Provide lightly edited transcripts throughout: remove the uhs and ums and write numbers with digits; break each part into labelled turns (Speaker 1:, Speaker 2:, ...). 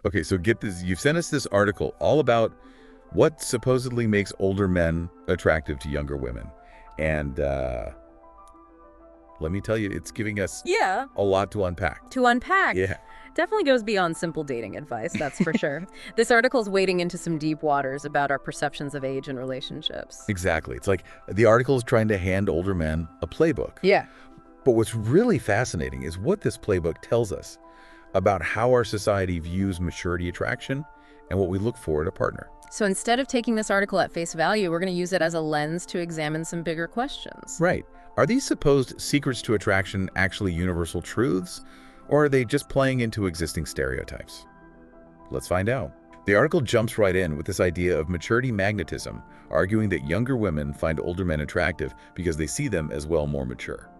Speaker 1: Okay, so get this. You've sent us this article all about what supposedly makes older men attractive to younger women. And let me tell you, it's giving us
Speaker 2: Yeah,
Speaker 1: a lot to unpack.
Speaker 2: to unpack.
Speaker 1: Yeah,
Speaker 2: Definitely goes beyond simple dating advice, that's for sure. This article's wading into some deep waters about our perceptions of age and relationships.
Speaker 1: exactly. It's like the article is trying to hand older men a playbook.
Speaker 2: Yeah.
Speaker 1: But what's really fascinating is what this playbook tells us about how our society views maturity attraction and what we look for in a partner.
Speaker 2: So instead of taking this article at face value, we're going to use it as a lens to examine some bigger questions.
Speaker 1: Right. Are these supposed secrets to attraction actually universal truths, or are they just playing into existing stereotypes? Let's find out. The article jumps right in with this idea of maturity magnetism, arguing that younger women find older men attractive because they see them as well more mature.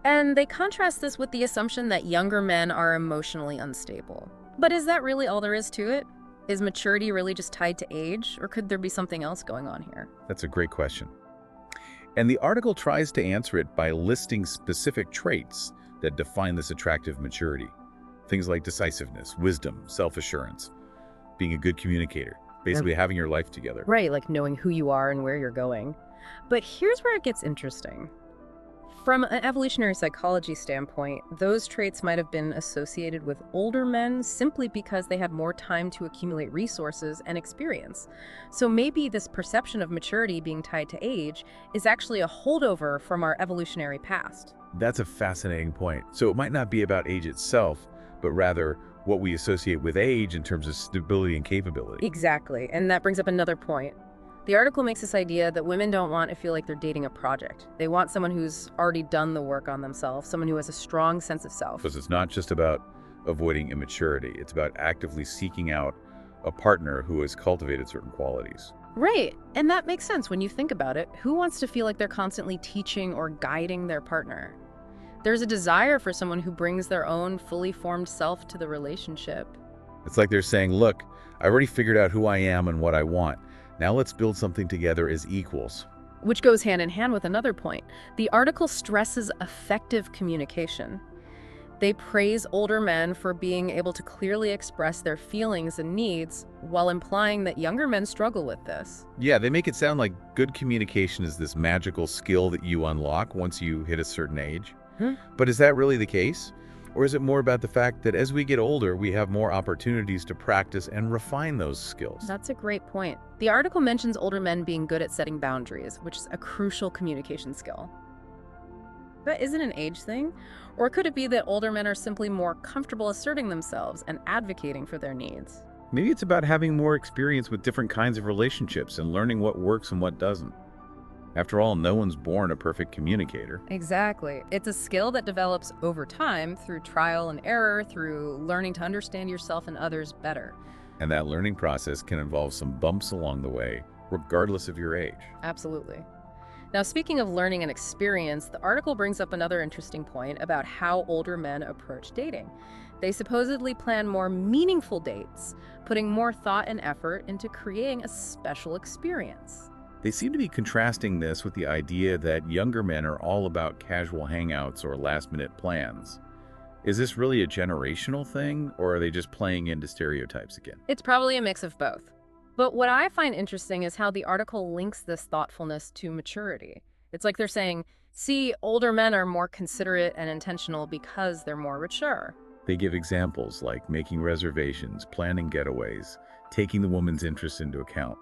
Speaker 2: And they contrast this with the assumption that younger men are emotionally unstable. But is that really all there is to it? Is maturity really just tied to age, or could there be something else going on here?
Speaker 1: That's a great question. And the article tries to answer it by listing specific traits that define this attractive maturity. Things like decisiveness, wisdom, self-assurance, being a good communicator, basically having your life together.
Speaker 2: Right, like knowing who you are and where you're going. But here's where it gets interesting. From an evolutionary psychology standpoint, those traits might have been associated with older men simply because they had more time to accumulate resources and experience. So maybe this perception of maturity being tied to age is actually a holdover from our evolutionary past.
Speaker 1: That's a fascinating point. So it might not be about age itself, but rather what we associate with age in terms of stability and capability.
Speaker 2: Exactly, and that brings up another point. The article makes this idea that women don't want to feel like they're dating a project. They want someone who's already done the work on themselves, someone who has a strong sense of self.
Speaker 1: Because it's not just about avoiding immaturity, it's about actively seeking out a partner who has cultivated certain qualities.
Speaker 2: Right, and that makes sense when you think about it. Who wants to feel like they're constantly teaching or guiding their partner? There's a desire for someone who brings their own fully formed self to the relationship.
Speaker 1: It's like they're saying, look, I already figured out who I am and what I want. Now let's build something together as equals.
Speaker 2: Which goes hand in hand with another point. The article stresses effective communication. They praise older men for being able to clearly express their feelings and needs, while implying that younger men struggle with this.
Speaker 1: Yeah, they make it sound like good communication is this magical skill that you unlock once you hit a certain age. But is that really the case? Or is it more about the fact that as we get older, we have more opportunities to practice and refine those skills?
Speaker 2: That's a great point. The article mentions older men being good at setting boundaries, which is a crucial communication skill. But is it an age thing? Or could it be that older men are simply more comfortable asserting themselves and advocating for their needs?
Speaker 1: Maybe it's about having more experience with different kinds of relationships and learning what works and what doesn't. After all, no one's born a perfect communicator.
Speaker 2: Exactly. It's a skill that develops over time through trial and error, through learning to understand yourself and others better.
Speaker 1: And that learning process can involve some bumps along the way, regardless of your age.
Speaker 2: Absolutely. Now, speaking of learning and experience, the article brings up another interesting point about how older men approach dating. They supposedly plan more meaningful dates, putting more thought and effort into creating a special experience.
Speaker 1: They seem to be contrasting this with the idea that younger men are all about casual hangouts or last-minute plans. Is this really a generational thing, or are they just playing into stereotypes again?
Speaker 2: It's probably a mix of both. But what I find interesting is how the article links this thoughtfulness to maturity. It's like they're saying, see, older men are more considerate and intentional because they're more mature.
Speaker 1: They give examples like making reservations, planning getaways, taking the woman's interest into account.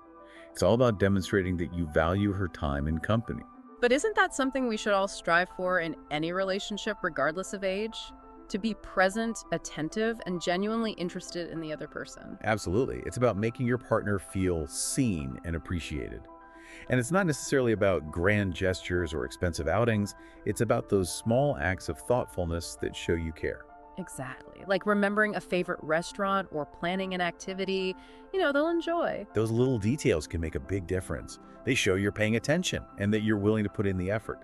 Speaker 1: It's all about demonstrating that you value her time and company.
Speaker 2: But isn't that something we should all strive for in any relationship, regardless of age? To be present, attentive, and genuinely interested in the other person.
Speaker 1: Absolutely. It's about making your partner feel seen and appreciated. And it's not necessarily about grand gestures or expensive outings. It's about those small acts of thoughtfulness that show you care.
Speaker 2: Exactly. Like remembering a favorite restaurant or planning an activity, they'll enjoy.
Speaker 1: Those little details can make a big difference. They show you're paying attention and that you're willing to put in the effort,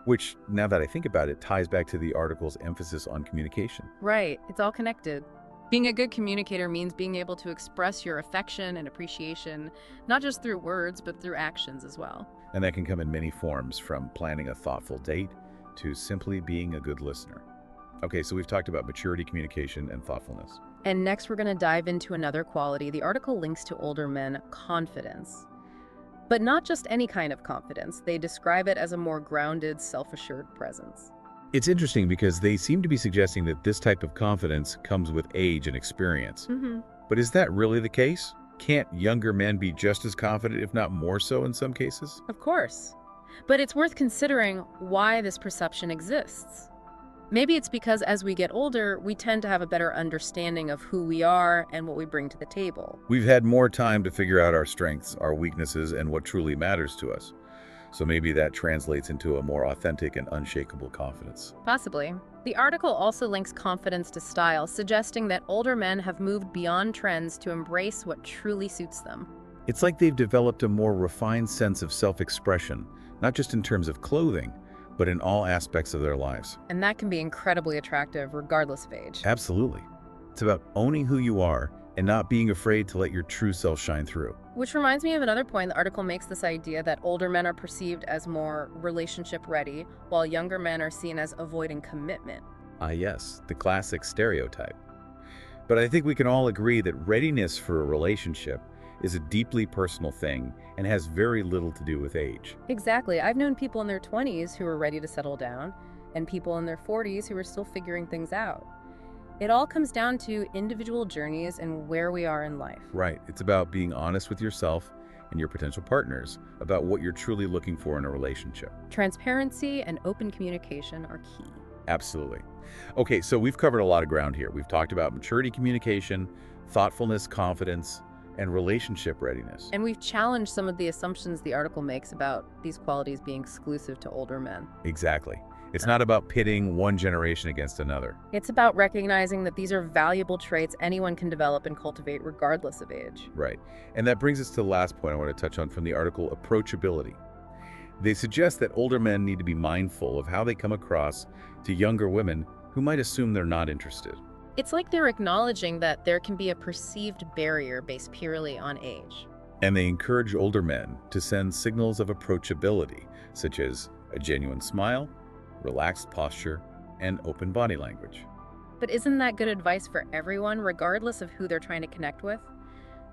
Speaker 1: which, now that I think about it, ties back to the article's emphasis on communication.
Speaker 2: Right. It's all connected. Being a good communicator means being able to express your affection and appreciation, not just through words, but through actions as well.
Speaker 1: And that can come in many forms, from planning a thoughtful date to simply being a good listener. Okay, so we've talked about maturity, communication, and thoughtfulness.
Speaker 2: And next, we're going to dive into another quality. The article links to older men confidence. But not just any kind of confidence. They describe it as a more grounded, self-assured presence.
Speaker 1: It's interesting because they seem to be suggesting that this type of confidence comes with age and experience. But is that really the case? Can't younger men be just as confident, if not more so in some cases?
Speaker 2: Of course. But it's worth considering why this perception exists. Maybe it's because as we get older, we tend to have a better understanding of who we are and what we bring to the table.
Speaker 1: We've had more time to figure out our strengths, our weaknesses, and what truly matters to us. So maybe that translates into a more authentic and unshakable confidence.
Speaker 2: Possibly. The article also links confidence to style, suggesting that older men have moved beyond trends to embrace what truly suits them.
Speaker 1: It's like they've developed a more refined sense of self-expression, not just in terms of clothing, but in all aspects of their lives.
Speaker 2: And that can be incredibly attractive regardless of age.
Speaker 1: Absolutely. It's about owning who you are and not being afraid to let your true self shine through.
Speaker 2: Which reminds me of another point. The article makes this idea that older men are perceived as more relationship ready, while younger men are seen as avoiding commitment.
Speaker 1: Ah, yes, the classic stereotype. But I think we can all agree that readiness for a relationship is a deeply personal thing and has very little to do with age.
Speaker 2: Exactly. I've known people in their 20s who are ready to settle down, and people in their 40s who are still figuring things out. It all comes down to individual journeys and where we are in life.
Speaker 1: Right. It's about being honest with yourself and your potential partners about what you're truly looking for in a relationship.
Speaker 2: Transparency and open communication are key.
Speaker 1: Absolutely. Okay, so we've covered a lot of ground here. We've talked about maturity communication, thoughtfulness, confidence, and relationship readiness.
Speaker 2: And we've challenged some of the assumptions the article makes about these qualities being exclusive to older men.
Speaker 1: Exactly. It's not about pitting one generation against another.
Speaker 2: It's about recognizing that these are valuable traits anyone can develop and cultivate regardless of age.
Speaker 1: Right. And that brings us to the last point I want to touch on from the article, approachability. They suggest that older men need to be mindful of how they come across to younger women who might assume they're not interested.
Speaker 2: It's like they're acknowledging that there can be a perceived barrier based purely on age.
Speaker 1: And they encourage older men to send signals of approachability, such as a genuine smile, relaxed posture, and open body language.
Speaker 2: But isn't that good advice for everyone, regardless of who they're trying to connect with?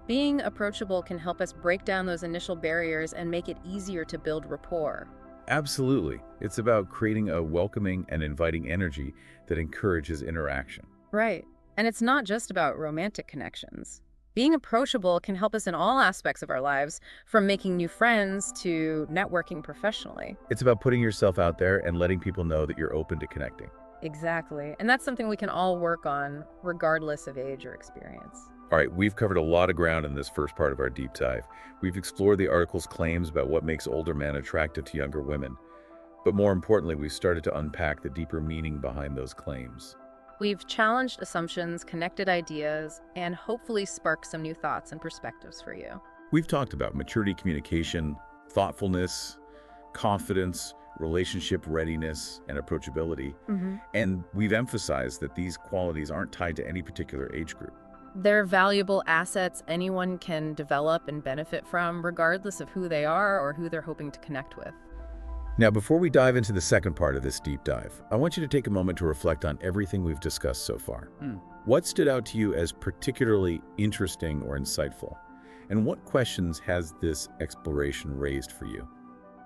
Speaker 2: Being approachable can help us break down those initial barriers and make it easier to build rapport.
Speaker 1: Absolutely. It's about creating a welcoming and inviting energy that encourages interaction.
Speaker 2: Right. And it's not just about romantic connections. Being approachable can help us in all aspects of our lives, from making new friends to networking professionally.
Speaker 1: It's about putting yourself out there and letting people know that you're open to connecting.
Speaker 2: Exactly. And that's something we can all work on, regardless of age or experience.
Speaker 1: All right, we've covered a lot of ground in this first part of our deep dive. We've explored the article's claims about what makes older men attractive to younger women. But more importantly, we've started to unpack the deeper meaning behind those claims.
Speaker 2: We've challenged assumptions, connected ideas, and hopefully sparked some new thoughts and perspectives for you.
Speaker 1: We've talked about maturity communication, thoughtfulness, confidence, relationship readiness, and approachability. And we've emphasized that these qualities aren't tied to any particular age group.
Speaker 2: They're valuable assets anyone can develop and benefit from, regardless of who they are or who they're hoping to connect with.
Speaker 1: Now, before we dive into the second part of this deep dive, I want you to take a moment to reflect on everything we've discussed so far. What stood out to you as particularly interesting or insightful? And what questions has this exploration raised for you?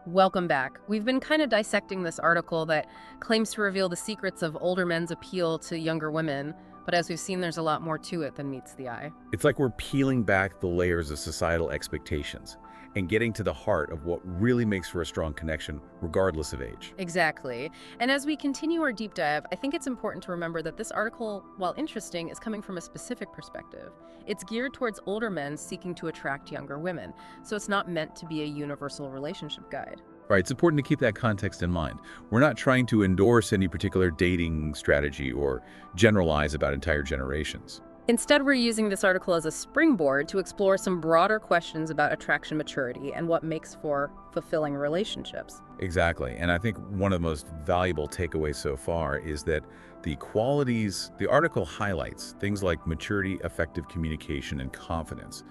Speaker 2: Welcome back. We've been kind of dissecting this article that claims to reveal the secrets of older men's appeal to younger women, but as we've seen, there's a lot more to it than meets the eye.
Speaker 1: It's like we're peeling back the layers of societal expectations and getting to the heart of what really makes for a strong connection, regardless of age.
Speaker 2: Exactly. And as we continue our deep dive, I think it's important to remember that this article, while interesting, is coming from a specific perspective. It's geared towards older men seeking to attract younger women, so it's not meant to be a universal relationship guide.
Speaker 1: Right, it's important to keep that context in mind. We're not trying to endorse any particular dating strategy or generalize about entire generations.
Speaker 2: Instead, we're using this article as a springboard to explore some broader questions about attraction maturity and what makes for fulfilling relationships.
Speaker 1: Exactly, and I think one of the most valuable takeaways so far is that the qualities the article highlights, things like maturity, effective communication, and confidence,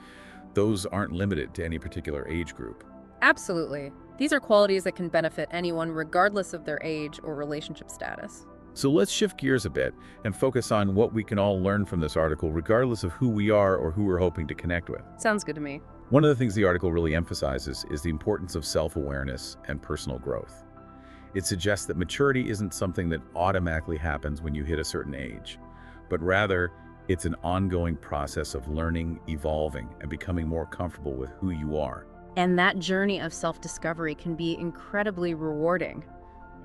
Speaker 1: those aren't limited to any particular age group.
Speaker 2: Absolutely. These are qualities that can benefit anyone regardless of their age or relationship status.
Speaker 1: So let's shift gears a bit and focus on what we can all learn from this article, regardless of who we are or who we're hoping to connect with.
Speaker 2: Sounds good to me.
Speaker 1: One of the things the article really emphasizes is the importance of self-awareness and personal growth. It suggests that maturity isn't something that automatically happens when you hit a certain age, but rather it's an ongoing process of learning, evolving, and becoming more comfortable with who you are.
Speaker 2: And that journey of self-discovery can be incredibly rewarding.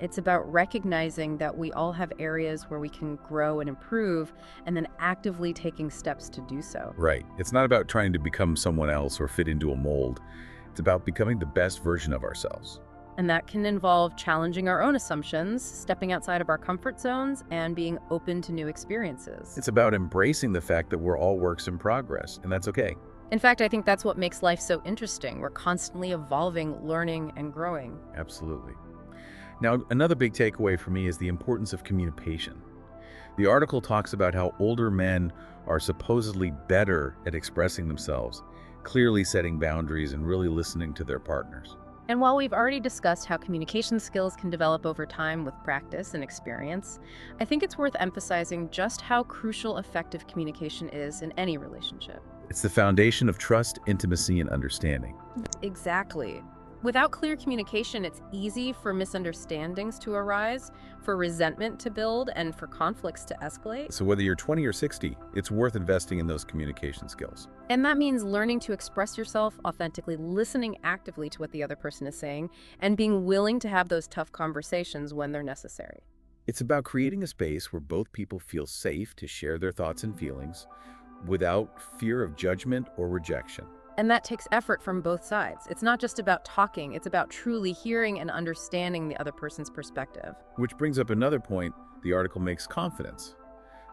Speaker 2: It's about recognizing that we all have areas where we can grow and improve, and then actively taking steps to do so.
Speaker 1: Right. It's not about trying to become someone else or fit into a mold. It's about becoming the best version of ourselves.
Speaker 2: And that can involve challenging our own assumptions, stepping outside of our comfort zones, and being open to new experiences.
Speaker 1: It's about embracing the fact that we're all works in progress, and that's okay.
Speaker 2: In fact, I think that's what makes life so interesting. We're constantly evolving, learning, and growing.
Speaker 1: Absolutely. Now, another big takeaway for me is the importance of communication. The article talks about how older men are supposedly better at expressing themselves, clearly setting boundaries and really listening to their partners.
Speaker 2: And while we've already discussed how communication skills can develop over time with practice and experience, I think it's worth emphasizing just how crucial effective communication is in any relationship.
Speaker 1: It's the foundation of trust, intimacy, and understanding.
Speaker 2: Exactly. Without clear communication, it's easy for misunderstandings to arise, for resentment to build, and for conflicts to escalate.
Speaker 1: So whether you're 20 or 60, it's worth investing in those communication skills.
Speaker 2: And that means learning to express yourself authentically, listening actively to what the other person is saying, and being willing to have those tough conversations when they're necessary.
Speaker 1: It's about creating a space where both people feel safe to share their thoughts and feelings without fear of judgment or rejection.
Speaker 2: And that takes effort from both sides. It's not just about talking, it's about truly hearing and understanding the other person's perspective.
Speaker 1: Which brings up another point the article makes: confidence.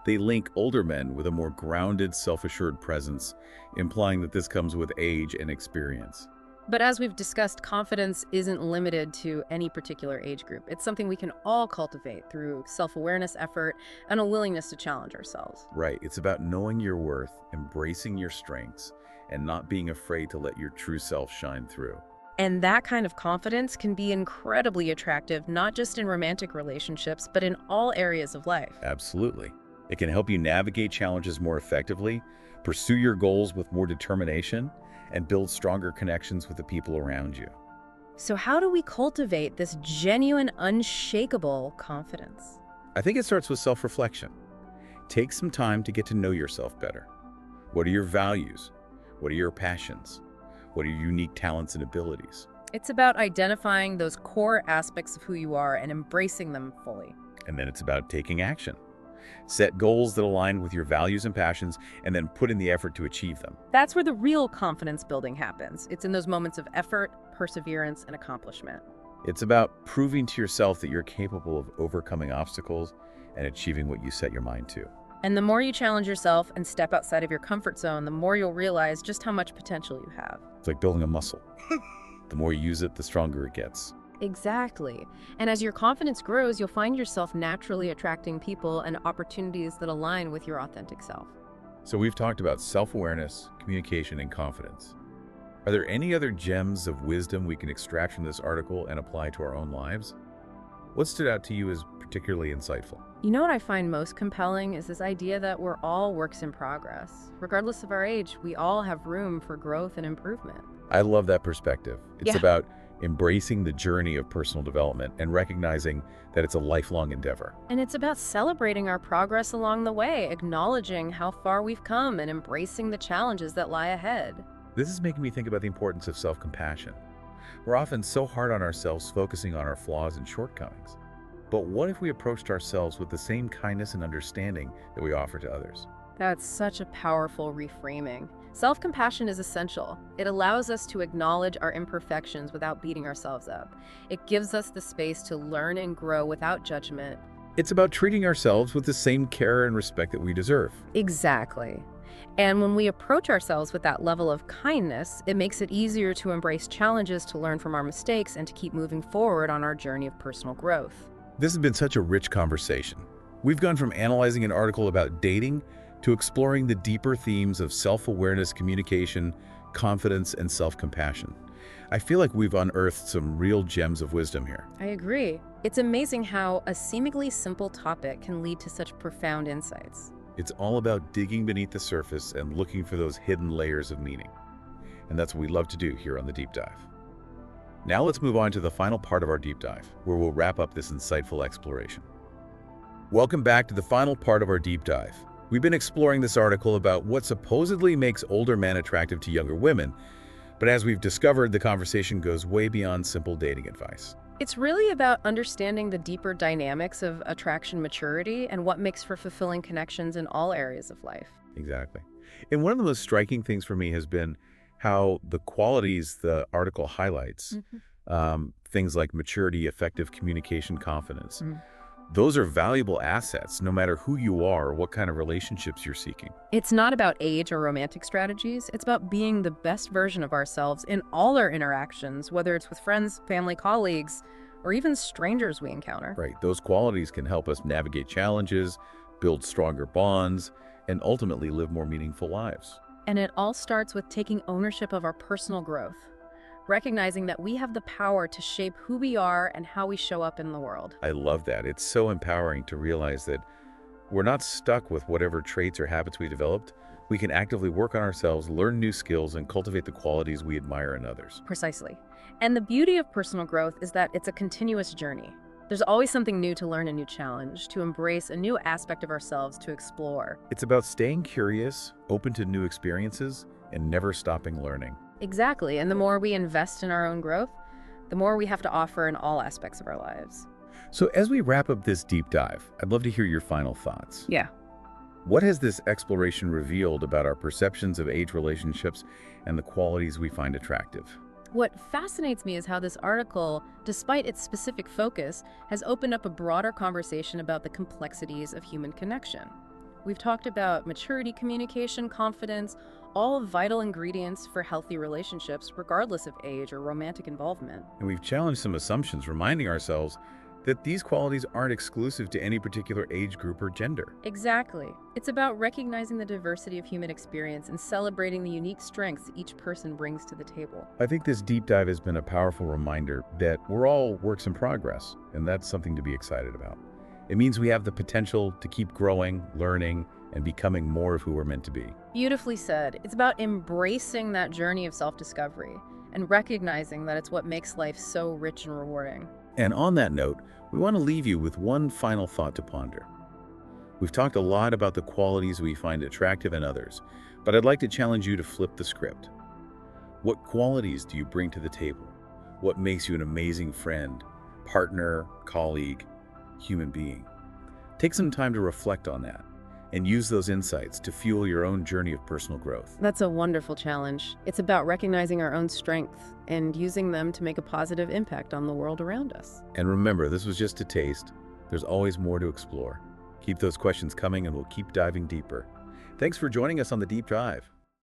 Speaker 1: They link older men with a more grounded, self-assured presence, implying that this comes with age and experience.
Speaker 2: But as we've discussed, confidence isn't limited to any particular age group. It's something we can all cultivate through self-awareness, effort, and a willingness to challenge ourselves.
Speaker 1: Right. It's about knowing your worth, embracing your strengths, and not being afraid to let your true self shine through.
Speaker 2: And that kind of confidence can be incredibly attractive, not just in romantic relationships, but in all areas of life.
Speaker 1: Absolutely. It can help you navigate challenges more effectively, pursue your goals with more determination, and build stronger connections with the people around you.
Speaker 2: So how do we cultivate this genuine, unshakable confidence?
Speaker 1: I think it starts with self-reflection. Take some time to get to know yourself better. What are your values? What are your passions? What are your unique talents and abilities?
Speaker 2: It's about identifying those core aspects of who you are and embracing them fully.
Speaker 1: And then it's about taking action. Set goals that align with your values and passions, and then put in the effort to achieve them.
Speaker 2: That's where the real confidence building happens. It's in those moments of effort, perseverance, and accomplishment.
Speaker 1: It's about proving to yourself that you're capable of overcoming obstacles and achieving what you set your mind to.
Speaker 2: And the more you challenge yourself and step outside of your comfort zone, the more you'll realize just how much potential you have.
Speaker 1: It's like building a muscle. The more you use it, the stronger it gets.
Speaker 2: Exactly. And as your confidence grows, you'll find yourself naturally attracting people and opportunities that align with your authentic self.
Speaker 1: So we've talked about self-awareness, communication, and confidence. Are there any other gems of wisdom we can extract from this article and apply to our own lives? What stood out to you as particularly insightful?
Speaker 2: You know what I find most compelling is this idea that we're all works in progress. Regardless of our age, we all have room for growth and improvement.
Speaker 1: I love that perspective. It's
Speaker 2: Yeah.
Speaker 1: about embracing the journey of personal development and recognizing that it's a lifelong endeavor.
Speaker 2: And it's about celebrating our progress along the way, acknowledging how far we've come and embracing the challenges that lie ahead.
Speaker 1: This is making me think about the importance of self-compassion. We're often so hard on ourselves, focusing on our flaws and shortcomings. But what if we approached ourselves with the same kindness and understanding that we offer to others?
Speaker 2: That's such a powerful reframing. Self-compassion is essential. It allows us to acknowledge our imperfections without beating ourselves up. It gives us the space to learn and grow without judgment.
Speaker 1: It's about treating ourselves with the same care and respect that we deserve.
Speaker 2: Exactly. And when we approach ourselves with that level of kindness, it makes it easier to embrace challenges, to learn from our mistakes, and to keep moving forward on our journey of personal growth.
Speaker 1: This has been such a rich conversation. We've gone from analyzing an article about dating to exploring the deeper themes of self-awareness, communication, confidence, and self-compassion. I feel like we've unearthed some real gems of wisdom here.
Speaker 2: I agree. It's amazing how a seemingly simple topic can lead to such profound insights.
Speaker 1: It's all about digging beneath the surface and looking for those hidden layers of meaning. And that's what we love to do here on The Deep Dive. Now let's move on to the final part of our deep dive, where we'll wrap up this insightful exploration. Welcome back to the final part of our deep dive. We've been exploring this article about what supposedly makes older men attractive to younger women, but as we've discovered, the conversation goes way beyond simple dating advice.
Speaker 2: It's really about understanding the deeper dynamics of attraction maturity and what makes for fulfilling connections in all areas of life.
Speaker 1: Exactly. And one of the most striking things for me has been how the qualities the article highlights, things like maturity, effective communication, confidence, those are valuable assets no matter who you are or what kind of relationships you're seeking.
Speaker 2: It's not about age or romantic strategies. It's about being the best version of ourselves in all our interactions, whether it's with friends, family, colleagues, or even strangers we encounter.
Speaker 1: Right. Those qualities can help us navigate challenges, build stronger bonds, and ultimately live more meaningful lives.
Speaker 2: And it all starts with taking ownership of our personal growth, recognizing that we have the power to shape who we are and how we show up in the world.
Speaker 1: I love that. It's so empowering to realize that we're not stuck with whatever traits or habits we developed. We can actively work on ourselves, learn new skills, and cultivate the qualities we admire in others.
Speaker 2: Precisely. And the beauty of personal growth is that it's a continuous journey. There's always something new to learn, a new challenge, to embrace a new aspect of ourselves to explore.
Speaker 1: It's about staying curious, open to new experiences, and never stopping learning.
Speaker 2: Exactly. And the more we invest in our own growth, the more we have to offer in all aspects of our lives.
Speaker 1: So as we wrap up this deep dive, I'd love to hear your final thoughts.
Speaker 2: Yeah.
Speaker 1: What has this exploration revealed about our perceptions of age relationships and the qualities we find attractive?
Speaker 2: What fascinates me is how this article, despite its specific focus, has opened up a broader conversation about the complexities of human connection. We've talked about maturity, communication, confidence, all vital ingredients for healthy relationships, regardless of age or romantic involvement.
Speaker 1: And we've challenged some assumptions, reminding ourselves that these qualities aren't exclusive to any particular age group or gender.
Speaker 2: Exactly. It's about recognizing the diversity of human experience and celebrating the unique strengths each person brings to the table.
Speaker 1: I think this deep dive has been a powerful reminder that we're all works in progress, and that's something to be excited about. It means we have the potential to keep growing, learning, and becoming more of who we're meant to be.
Speaker 2: Beautifully said. It's about embracing that journey of self-discovery and recognizing that it's what makes life so rich and rewarding.
Speaker 1: And on that note, we want to leave you with one final thought to ponder. We've talked a lot about the qualities we find attractive in others, but I'd like to challenge you to flip the script. What qualities do you bring to the table? What makes you an amazing friend, partner, colleague, human being? Take some time to reflect on that and use those insights to fuel your own journey of personal growth.
Speaker 2: That's a wonderful challenge. It's about recognizing our own strengths and using them to make a positive impact on the world around us.
Speaker 1: And remember, this was just a taste. There's always more to explore. Keep those questions coming and we'll keep diving deeper. Thanks for joining us on The Deep Dive.